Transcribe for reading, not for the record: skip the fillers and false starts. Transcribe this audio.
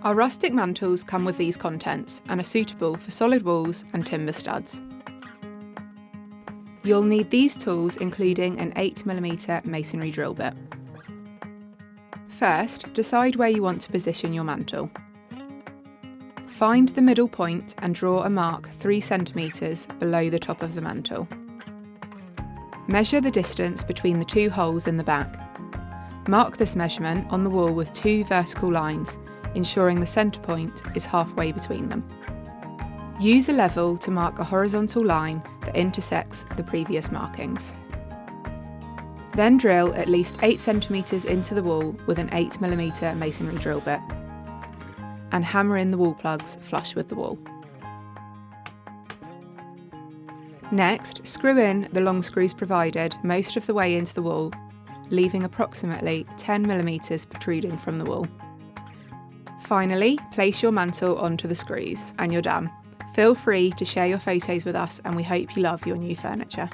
Our rustic mantels come with these contents and are suitable for solid walls and timber studs. You'll need these tools, including an 8mm masonry drill bit. First, decide where you want to position your mantel. Find the middle point and draw a mark 3 cm below the top of the mantel. Measure the distance between the 2 holes in the back. Mark this measurement on the wall with 2 vertical lines, ensuring the centre point is halfway between them. Use a level to mark a horizontal line that intersects the previous markings. Then drill at least 8 cm into the wall with an 8mm masonry drill bit, and hammer in the wall plugs flush with the wall. Next, screw in the long screws provided most of the way into the wall, leaving approximately 10mm protruding from the wall. Finally, place your mantel onto the screws and you're done. Feel free to share your photos with us and we hope you love your new furniture.